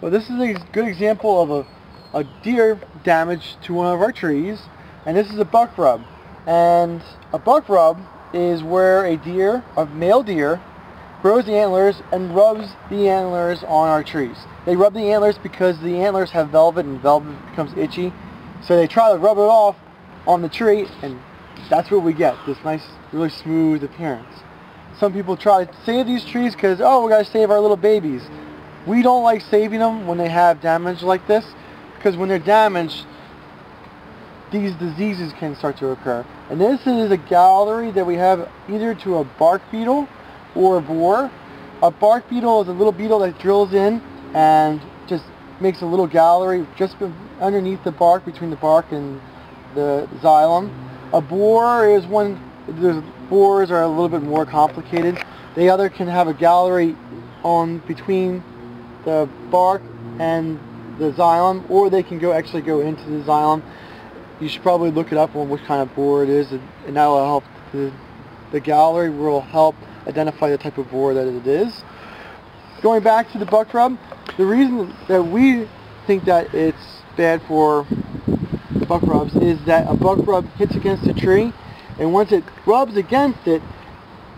Well, this is a good example of a deer damage to one of our trees, and this is a buck rub. And a buck rub is where a male deer, grows the antlers and rubs the antlers on our trees. They rub the antlers because the antlers have velvet, and velvet becomes itchy, so they try to rub it off on the tree, and that's what we get, this nice, really smooth appearance. Some people try to save these trees because, oh, we got to save our little babies. We don't like saving them when they have damage like this, because when they're damaged, these diseases can start to occur. And this is a gallery that we have either to a bark beetle or a borer. A bark beetle is a little beetle that drills in and just makes a little gallery just underneath the bark, between the bark and the xylem. A borer is one, borers are a little bit more complicated. They either can have a gallery on between the bark and the xylem, or they can actually go into the xylem. You should probably look it up on what kind of borer it is, and that will help. The gallery will help identify the type of borer that it is. Going back to the buck rub, the reason that we think that it's bad for buck rubs is that a buck rub hits against a tree, and once it rubs against it,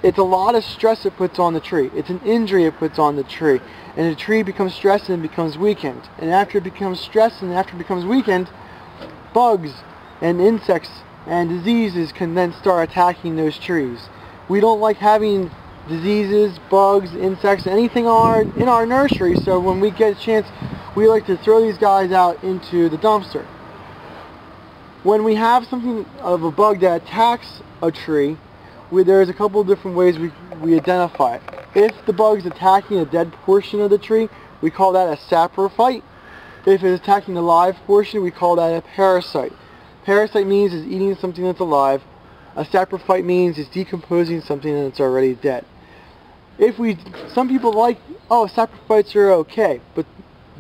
it's a lot of stress it puts on the tree. It's an injury it puts on the tree, and the tree becomes stressed and becomes weakened. And after it becomes stressed and after it becomes weakened, bugs and insects and diseases can then start attacking those trees. We don't like having diseases, bugs, insects, anything in our nursery, so when we get a chance, we like to throw these guys out into the dumpster. When we have something of a bug that attacks a tree, there's a couple of different ways we identify it. If the bug is attacking a dead portion of the tree, we call that a saprophyte. If it's attacking the live portion, we call that a parasite. Parasite means it's eating something that's alive. A saprophyte means it's decomposing something that's already dead. Some people like, oh, saprophytes are okay, but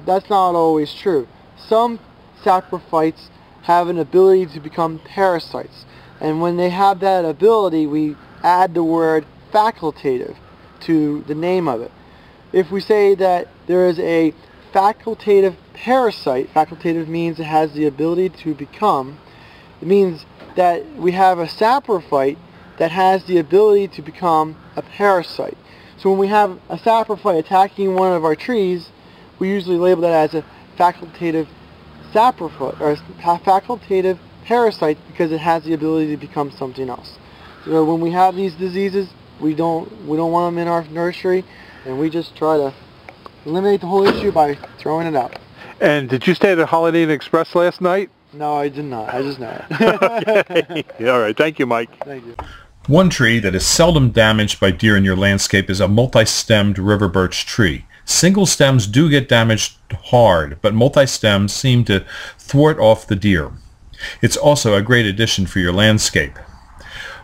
that's not always true. Some saprophytes have an ability to become parasites, and when they have that ability, we add the word facultative to the name of it. If we say that there is a facultative parasite, facultative means it has the ability to become, it means that we have a saprophyte that has the ability to become a parasite. So when we have a saprophyte attacking one of our trees, we usually label that as a facultative saprophyte, or a facultative parasite, because it has the ability to become something else. So when we have these diseases, we don't want them in our nursery, and we just try to eliminate the whole issue by throwing it out. And did you stay at the Holiday Inn Express last night? No, I did not. I just know it. Okay. All right. Thank you, Mike. Thank you. One tree that is seldom damaged by deer in your landscape is a multi-stemmed river birch tree. Single stems do get damaged hard, but multi-stems seem to thwart off the deer. It's also a great addition for your landscape.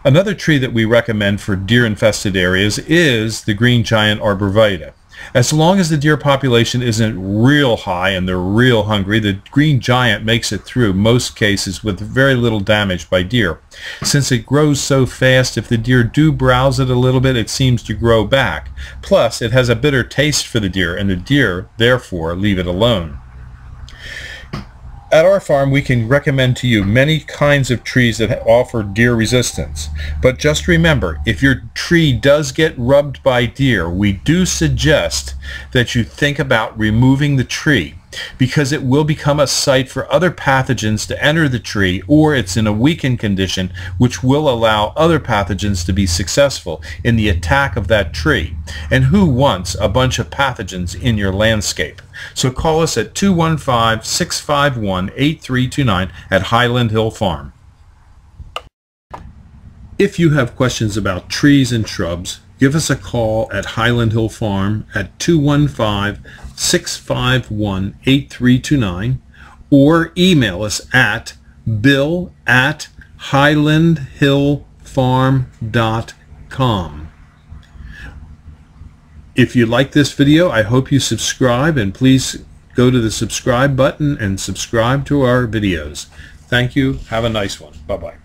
Another tree that we recommend for deer-infested areas is the green giant arborvitae. As long as the deer population isn't real high and they're real hungry, the green giant makes it through most cases with very little damage by deer. Since it grows so fast, if the deer do browse it a little bit, it seems to grow back. Plus, it has a bitter taste for the deer, and the deer, therefore, leave it alone. At our farm, we can recommend to you many kinds of trees that offer deer resistance. But just remember, if your tree does get rubbed by deer, we do suggest that you think about removing the tree, because it will become a site for other pathogens to enter the tree, or it's in a weakened condition, which will allow other pathogens to be successful in the attack of that tree. And who wants a bunch of pathogens in your landscape? So call us at 215-651-8329 at Highland Hill Farm. If you have questions about trees and shrubs, give us a call at Highland Hill Farm at 215-651-8329 or email us at bill@highlandhillfarm.com. If you like this video, I hope you subscribe, and please go to the subscribe button and subscribe to our videos. Thank you. Have a nice one. Bye-bye.